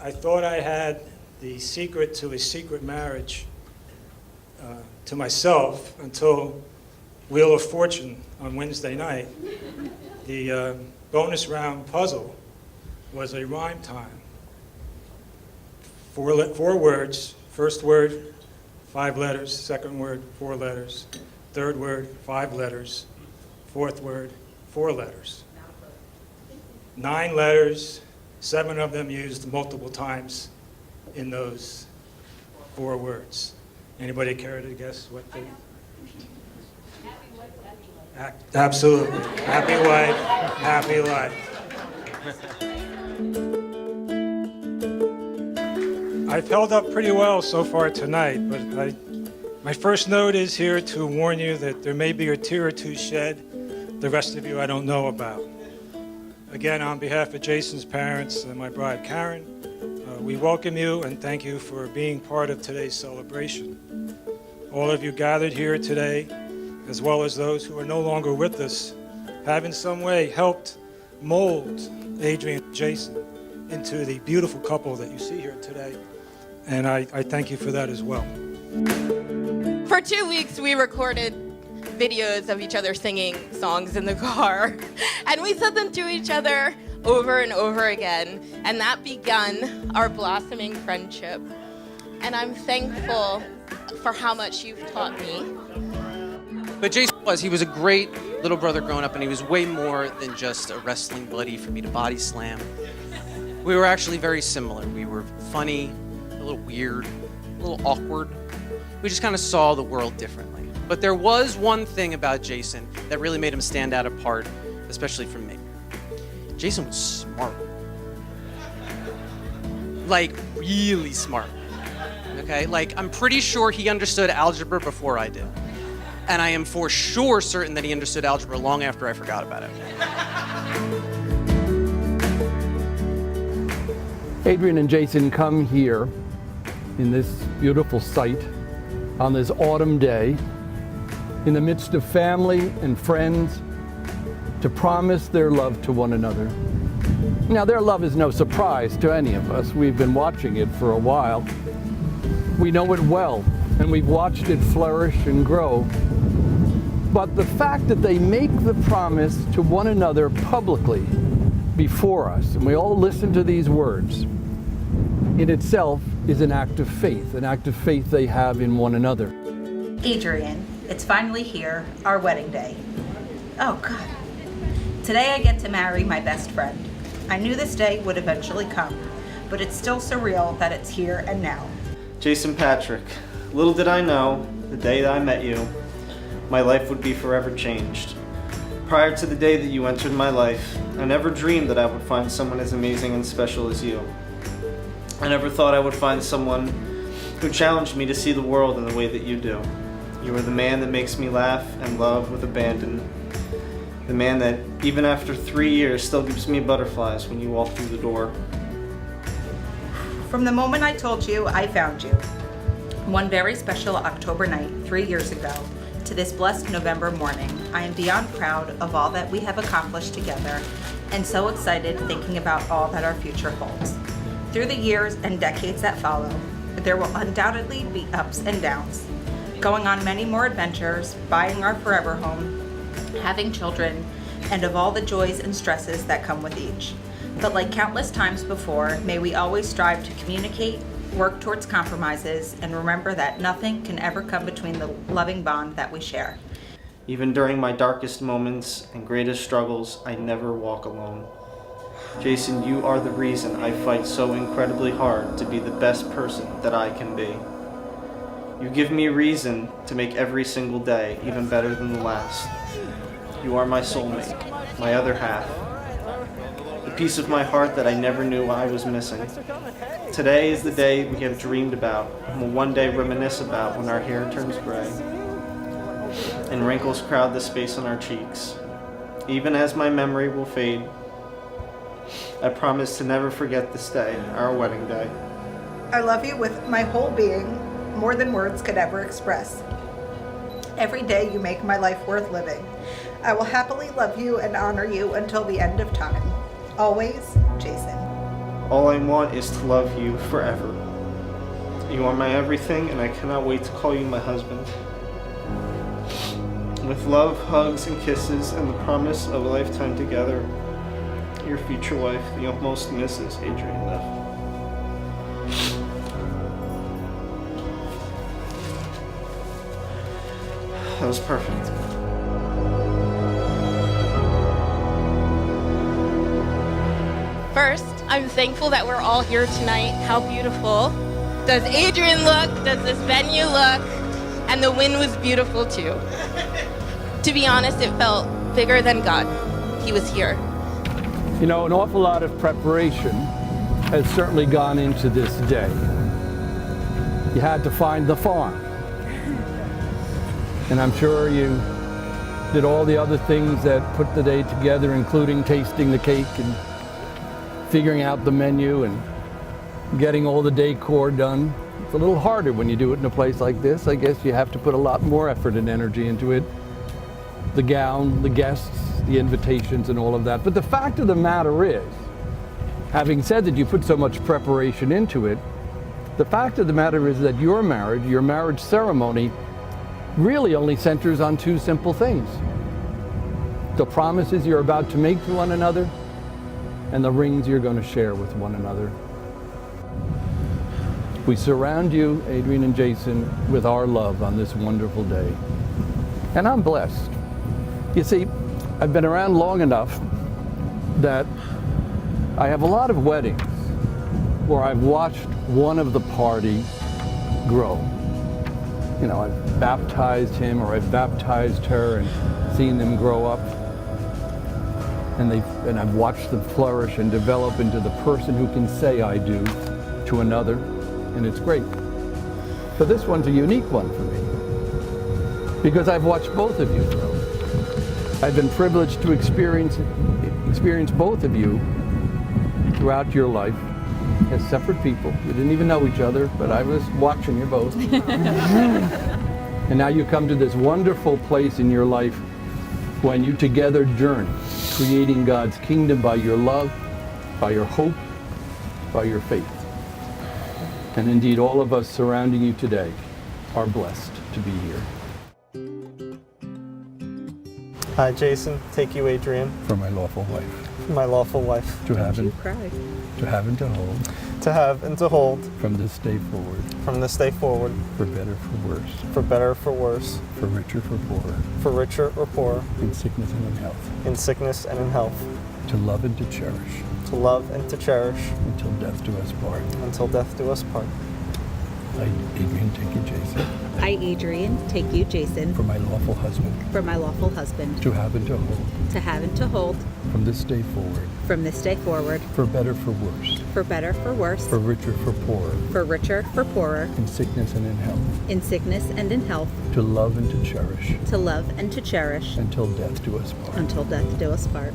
I thought I had the secret to a secret marriage to myself until Wheel of Fortune on Wednesday night. The bonus round puzzle was a rhyme time. Four words. First word, 5 letters. Second word, 4 letters. Third word, 5 letters. Fourth word, 4 letters. 9 letters, 7 of them used multiple times in those 4 words. Anybody care to guess what the... Absolutely. Happy wife, happy life. I've held up pretty well so far tonight, but my first note is here to warn you that there may be a tear or two shed. The rest of you I don't know about. Again, on behalf of Jason's parents and my bride Karen, we welcome you and thank you for being part of today's celebration. All of you gathered here today, as well as those who are no longer with us, have in some way helped mold Adrienne and Jason into the beautiful couple that you see here today. And I thank you for that as well. For 2 weeks, we recorded videos of each other singing songs in the car, and we sent them to each other over and over again, and that began our blossoming friendship. And I'm thankful for how much you've taught me. But Jason he was a great little brother growing up, and he was way more than just a wrestling buddy for me to body slam. We were actually very similar. We were funny, a little weird, a little awkward. We just kind of saw the world differently. But there was one thing about Jason that really made him stand out apart, especially from me. Jason was smart. Like, really smart. Okay? Like, I'm pretty sure he understood algebra before I did. And I am for sure certain that he understood algebra long after I forgot about it. Adrienne and Jason come here in this beautiful site on this autumn day in the midst of family and friends to promise their love to one another. Now, their love is no surprise to any of us. We've been watching it for a while. We know it well, and we've watched it flourish and grow. But the fact that they make the promise to one another publicly before us, and we all listen to these words, in itself is an act of faith they have in one another. Adrienne, it's finally here, our wedding day. Oh God. Today I get to marry my best friend. I knew this day would eventually come, but it's still surreal that it's here and now. Jason Patrick, little did I know, the day that I met you, my life would be forever changed. Prior to the day that you entered my life, I never dreamed that I would find someone as amazing and special as you. I never thought I would find someone who challenged me to see the world in the way that you do. You are the man that makes me laugh and love with abandon. The man that, even after 3 years, still gives me butterflies when you walk through the door. From the moment I told you I found you, one very special October night 3 years ago, to this blessed November morning, I am beyond proud of all that we have accomplished together and so excited thinking about all that our future holds. Through the years and decades that follow, there will undoubtedly be ups and downs, going on many more adventures, buying our forever home, having children, and of all the joys and stresses that come with each. But like countless times before, may we always strive to communicate, work towards compromises, and remember that nothing can ever come between the loving bond that we share. Even during my darkest moments and greatest struggles, I never walk alone. Jason, you are the reason I fight so incredibly hard to be the best person that I can be. You give me reason to make every single day even better than the last. You are my soulmate, my other half, the piece of my heart that I never knew I was missing. Today is the day we have dreamed about and will one day reminisce about when our hair turns gray and wrinkles crowd the space on our cheeks. Even as my memory will fade, I promise to never forget this day, our wedding day. I love you with my whole being, more than words could ever express. Every day you make my life worth living. I will happily love you and honor you until the end of time. Always, Jason. All I want is to love you forever. You are my everything, and I cannot wait to call you my husband. With love, hugs, and kisses, and the promise of a lifetime together, your future wife, the utmost Mrs. Adrienne Neff. That was perfect. First, I'm thankful that we're all here tonight. How beautiful does Adrienne look? Does this venue look? And the wind was beautiful too. To be honest, it felt bigger than God. He was here. You know, an awful lot of preparation has certainly gone into this day. You had to find the farm. And I'm sure you did all the other things that put the day together, including tasting the cake and figuring out the menu and getting all the decor done. It's a little harder when you do it in a place like this. I guess you have to put a lot more effort and energy into it. The gown, the guests, the invitations, and all of that. But the fact of the matter is, having said that you put so much preparation into it, the fact of the matter is that your marriage ceremony, really only centers on two simple things: the promises you're about to make to one another and the rings you're going to share with one another. We surround you, Adrienne and Jason, with our love on this wonderful day. And I'm blessed. You see, I've been around long enough that I have a lot of weddings where I've watched one of the party grow. You know, I've baptized him or I've baptized her and seen them grow up. And I've watched them flourish and develop into the person who can say I do to another, and it's great. But this one's a unique one for me because I've watched both of you grow. I've been privileged to experience both of you throughout your life as separate people. We didn't even know each other, but I was watching you both. And now you come to this wonderful place in your life when you together journey, creating God's kingdom by your love, by your hope, by your faith. And indeed, all of us surrounding you today are blessed to be here. I, Jason, take you, Adrienne, For my lawful wife, my lawful wife, to have and to hold, to have and to hold from this day forward, from this day forward, for better, for worse, for better, for worse, for richer, for poorer, for richer or poorer, in sickness and in health, in sickness and in health, to love and to cherish, to love and to cherish, until death do us part. until death do us part. I, Adrienne, take you, Jason, I, Adrienne, take you, Jason, for my lawful husband, for my lawful husband, to have and to hold, to have and to hold, from this day forward, from this day forward, for better, for worse, for better, for worse, for richer, for poorer, for richer, for poorer, in sickness and in health, in sickness and in health, to love and to cherish, to love and to cherish, until death do us part. until death do us part.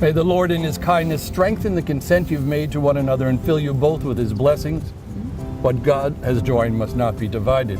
May the Lord in his kindness strengthen the consent you've made to one another and fill you both with his blessings. What God has joined must not be divided.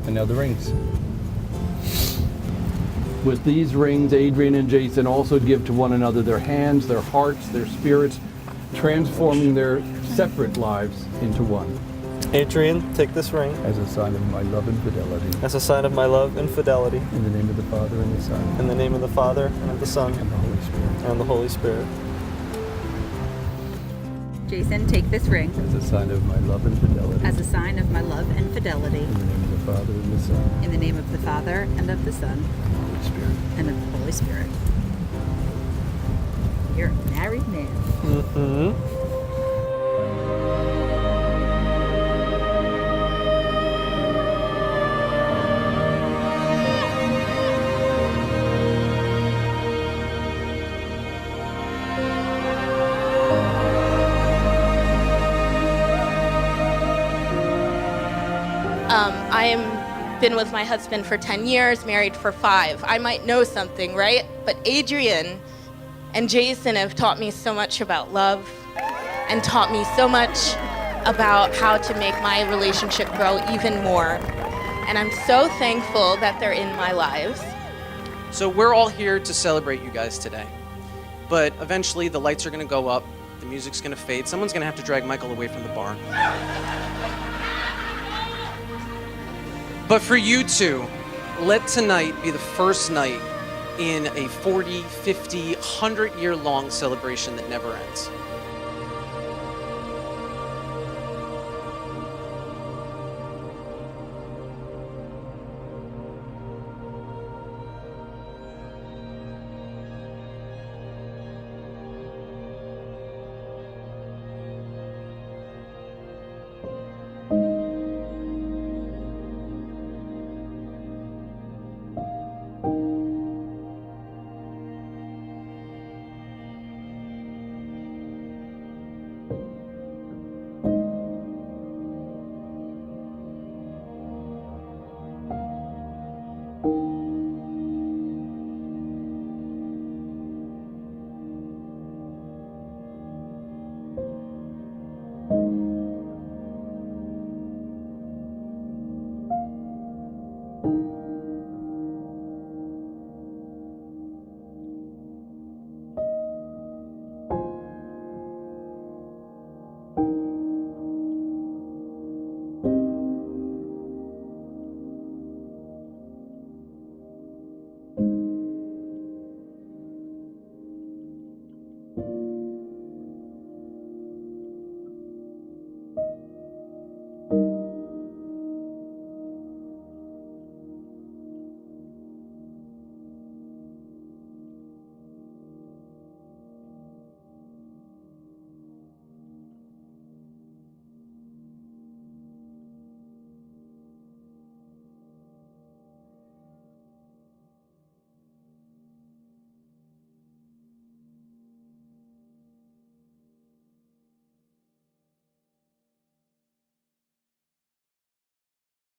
And now the rings. With these rings, Adrienne and Jason also give to one another their hands, their hearts, their spirits, transforming their separate lives into one. Adrienne, take this ring As a sign of my love and fidelity. as a sign of my love and fidelity. In the name of the Father and the Son In the name of the Father, and of the Son, and the Holy Spirit. and the Holy Spirit. Jason, take this ring As a sign of my love and fidelity. as a sign of my love and fidelity. In the name of the Father and the Son In the name of the Father, and of the Son, and the Holy Spirit. and of the Holy Spirit. You're a married man. Mm-hmm. I've been with my husband for 10 years, married for 5. I might know something, right? But Adrienne and Jason have taught me so much about love and taught me so much about how to make my relationship grow even more. And I'm so thankful that they're in my lives. So we're all here to celebrate you guys today. But eventually the lights are going to go up The music's gonna fade. Someone's gonna have to drag Michael away from the bar. But for you two, let tonight be the first night in a 40, 50, 100-year-long celebration that never ends.